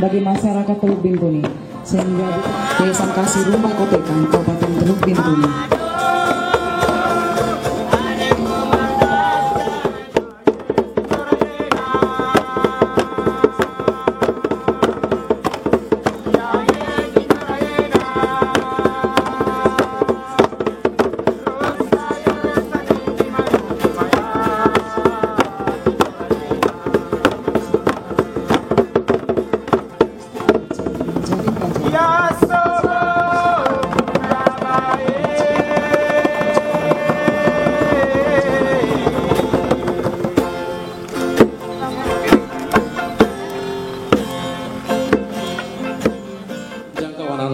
bagi masyarakat Teluk Bintuni, sehingga Yayasan Kasih Rumah Koteka Kabupaten Teluk Bintuni.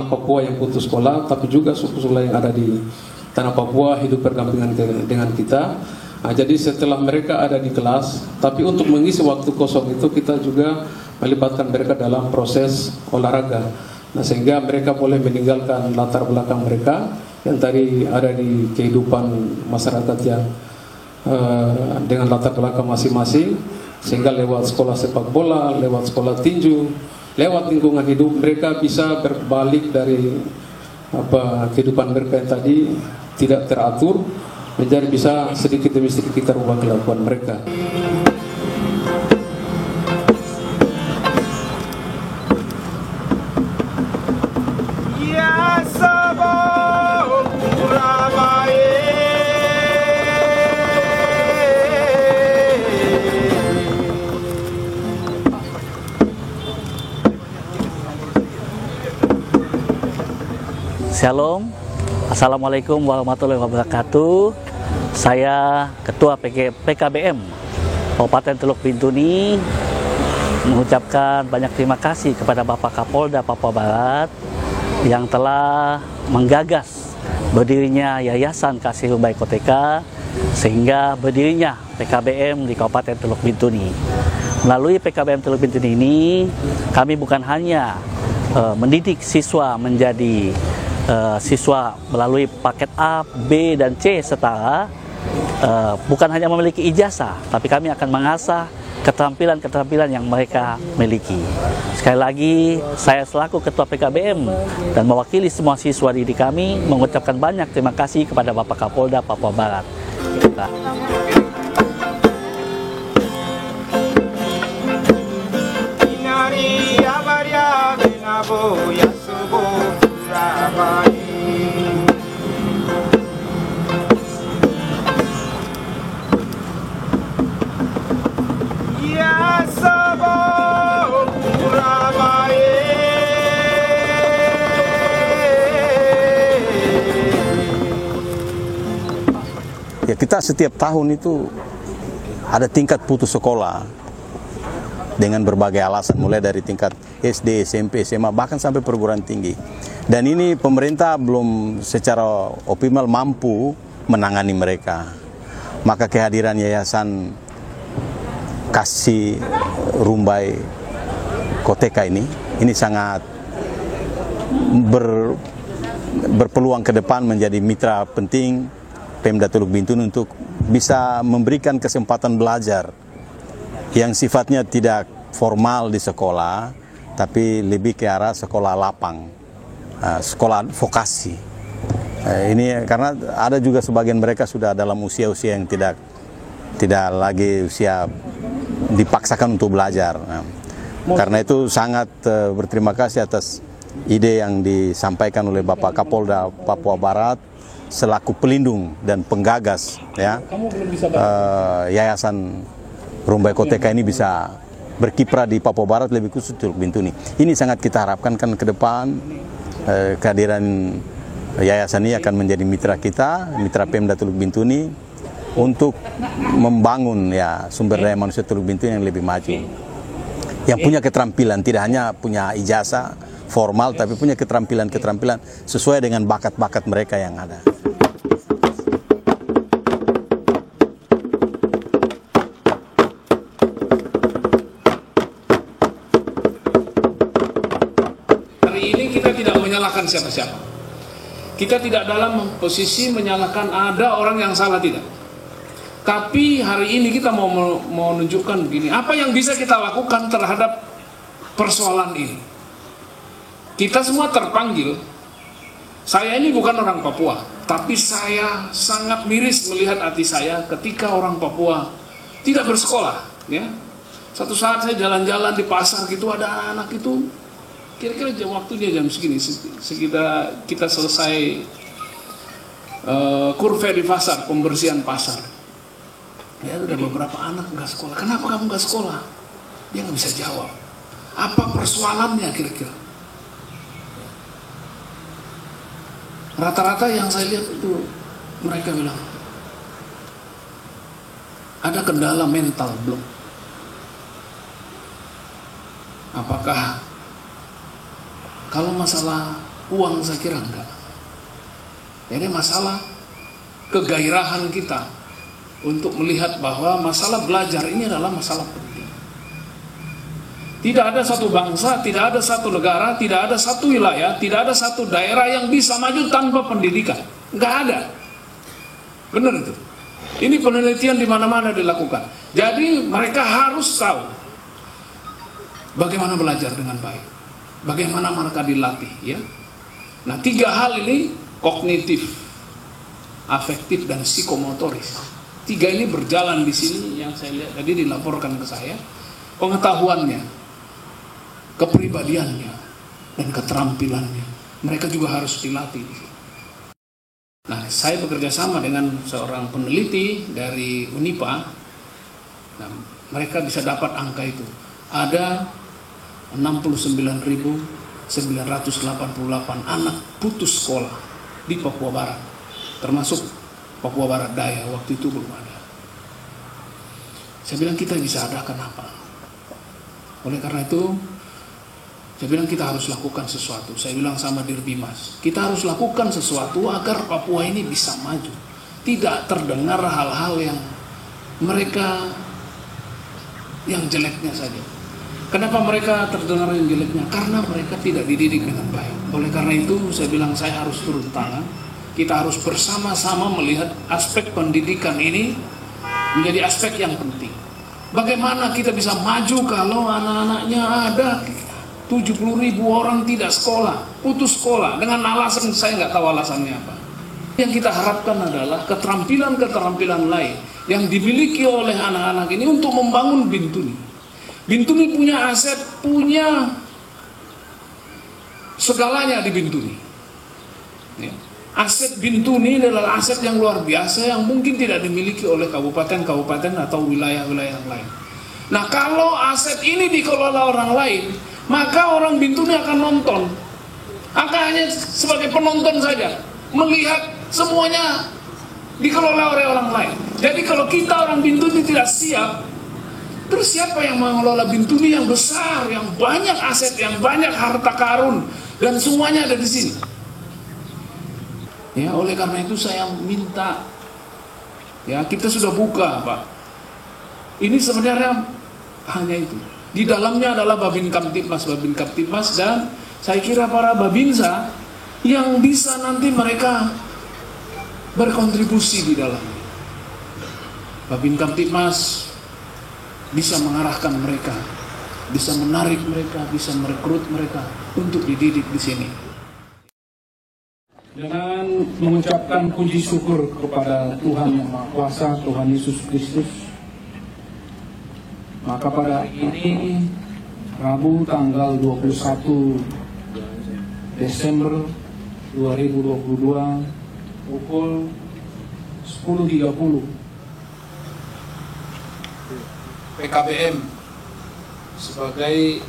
Papua yang putus sekolah, tapi juga suku-suku lain yang ada di tanah Papua hidup berdampingan dengan kita. Nah, jadi setelah mereka ada di kelas, tapi untuk mengisi waktu kosong itu kita juga melibatkan mereka dalam proses olahraga. Nah, sehingga mereka boleh meninggalkan latar belakang mereka yang tadi ada di kehidupan masyarakat yang dengan latar belakang masing-masing, sehingga lewat sekolah sepak bola, lewat sekolah tinju, lewat lingkungan hidup mereka bisa berbalik dari kehidupan mereka yang tadi tidak teratur menjadi bisa sedikit demi sedikit kita rubah kelakuan mereka. Shalom, Assalamualaikum warahmatullahi wabarakatuh. Saya Ketua PKBM Kabupaten Teluk Bintuni mengucapkan banyak terima kasih kepada Bapak Kapolda Papua Barat yang telah menggagas berdirinya Yayasan Kasih Rumah Koteka sehingga berdirinya PKBM di Kabupaten Teluk Bintuni. Melalui PKBM Teluk Bintuni ini kami bukan hanya mendidik siswa menjadi siswa melalui paket A, B, dan C setara, bukan hanya memiliki ijazah, tapi kami akan mengasah keterampilan-keterampilan yang mereka miliki. Sekali lagi, saya selaku Ketua PKBM dan mewakili semua siswa didik kami mengucapkan banyak terima kasih kepada Bapak Kapolda Papua Barat. Ya, kita setiap tahun itu ada tingkat putus sekolah dengan berbagai alasan, mulai dari tingkat SD, SMP, SMA, bahkan sampai perguruan tinggi. Dan ini pemerintah belum secara optimal mampu menangani mereka. Maka kehadiran Yayasan Kasih Rumah Koteka ini sangat berpeluang ke depan menjadi mitra penting Pemda Teluk Bintuni untuk bisa memberikan kesempatan belajar yang sifatnya tidak formal di sekolah, tapi lebih ke arah sekolah lapang, sekolah vokasi. Ini karena ada juga sebagian mereka sudah dalam usia-usia yang tidak lagi usia dipaksakan untuk belajar. Karena itu sangat berterima kasih atas ide yang disampaikan oleh Bapak Kapolda Papua Barat selaku pelindung dan penggagas ya, Yayasan Rumah Koteka ini bisa berkiprah di Papua Barat, lebih khusus Teluk Bintuni. Ini sangat kita harapkan kan ke depan kehadiran yayasan ini akan menjadi mitra kita, mitra Pemda Teluk Bintuni untuk membangun ya sumber daya manusia Teluk Bintuni yang lebih maju. Yang punya keterampilan, tidak hanya punya ijazah formal, tapi punya keterampilan-keterampilan sesuai dengan bakat-bakat mereka yang ada. Hari ini kita tidak menyalahkan siapa-siapa. Kita tidak dalam posisi menyalahkan ada orang yang salah, tidak. Tapi hari ini kita mau menunjukkan begini, apa yang bisa kita lakukan terhadap persoalan ini. Kita semua terpanggil. Saya ini bukan orang Papua, tapi saya sangat miris melihat hati saya ketika orang Papua tidak bersekolah. Ya, satu saat saya jalan-jalan di pasar gitu, ada anak-anak itu, kira-kira waktunya jam segini, sekitar kita selesai kurve di pasar, pembersihan pasar. Ya, ada beberapa anak nggak sekolah. Kenapa kamu nggak sekolah? Dia nggak bisa jawab. Apa persoalannya kira-kira? Rata-rata yang saya lihat itu mereka bilang ada kendala mental belum. Apakah kalau masalah uang saya kira enggak. Jadi masalah kegairahan kita untuk melihat bahwa masalah belajar ini adalah masalah penting. Tidak ada satu bangsa, tidak ada satu negara, tidak ada satu wilayah, tidak ada satu daerah yang bisa maju tanpa pendidikan. Nggak ada. Benar itu. Ini penelitian di mana-mana dilakukan. Jadi mereka harus tahu bagaimana belajar dengan baik, bagaimana mereka dilatih. Ya. Nah, 3 hal ini, kognitif, afektif, dan psikomotoris. 3 ini berjalan di sini yang saya lihat tadi dilaporkan ke saya. Pengetahuannya, kepribadiannya, dan keterampilannya, mereka juga harus dilatih. Nah, saya bekerja sama dengan seorang peneliti dari Unipa. Nah, mereka bisa dapat angka itu. Ada 69.988 anak putus sekolah di Papua Barat, termasuk Papua Barat Daya. Waktu itu belum ada. Saya bilang kita bisa adakan apa? Oleh karena itu, saya bilang kita harus lakukan sesuatu. Saya bilang sama Dirbimas, kita harus lakukan sesuatu agar Papua ini bisa maju. Tidak terdengar hal-hal yang mereka yang jeleknya saja. Kenapa mereka terdengar yang jeleknya? Karena mereka tidak dididik dengan baik. Oleh karena itu, saya bilang saya harus turun tangan. Kita harus bersama-sama melihat aspek pendidikan ini menjadi aspek yang penting. Bagaimana kita bisa maju kalau anak-anaknya ada 70.000 orang tidak sekolah, putus sekolah dengan alasan saya nggak tahu alasannya apa. Yang kita harapkan adalah keterampilan-keterampilan lain yang dimiliki oleh anak-anak ini untuk membangun Bintuni. Bintuni punya aset, punya segalanya di Bintuni. Ya. Aset Bintuni adalah aset yang luar biasa yang mungkin tidak dimiliki oleh kabupaten-kabupaten atau wilayah-wilayah lain. Nah, kalau aset ini dikelola orang lain, maka orang Bintuni akan nonton, akan hanya sebagai penonton saja, melihat semuanya dikelola oleh orang lain. Jadi kalau kita orang Bintuni tidak siap, terus siapa yang mengelola Bintuni yang besar, yang banyak aset, yang banyak harta karun, dan semuanya ada di sini. Ya, oleh karena itu saya minta, ya kita sudah buka, Pak. Ini sebenarnya hanya itu. Di dalamnya adalah Babin Kamtibmas, dan saya kira para Babinsa yang bisa nanti mereka berkontribusi di dalamnya. Babin Kamtibmas bisa mengarahkan mereka, bisa menarik mereka, bisa merekrut mereka untuk dididik di sini. Dengan mengucapkan puji syukur kepada Tuhan Yang Maha Kuasa, Tuhan Yesus Kristus, maka pada hari ini, Rabu tanggal 21 Desember 2022, pukul 10.30, PKBM sebagai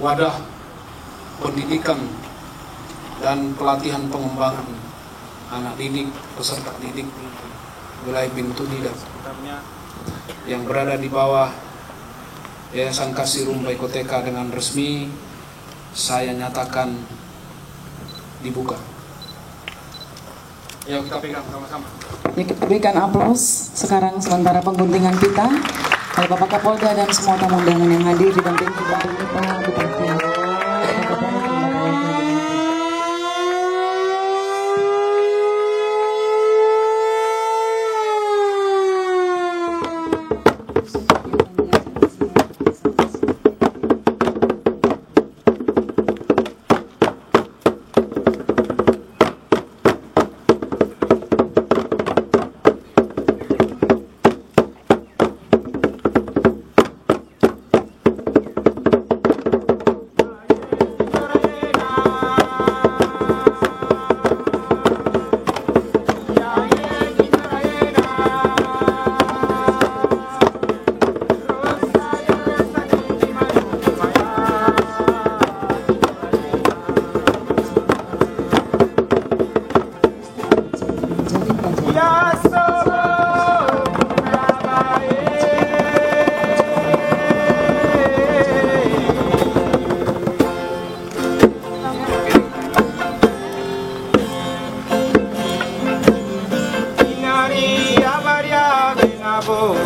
wadah pendidikan dan pelatihan pengembangan anak didik, peserta didik di wilayah Bintuni dan sekitarnya yang berada di bawah Yayasan Kasih Rumbai Koteka dengan resmi saya nyatakan dibuka. Ya, kita pegang sama-sama. Ya, kita berikan aplaus sekarang sementara pengguntingan kita oleh Bapak Kapolda dan semua tamu undangan yang hadir didampingi Bapak Bupati.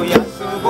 Yasubo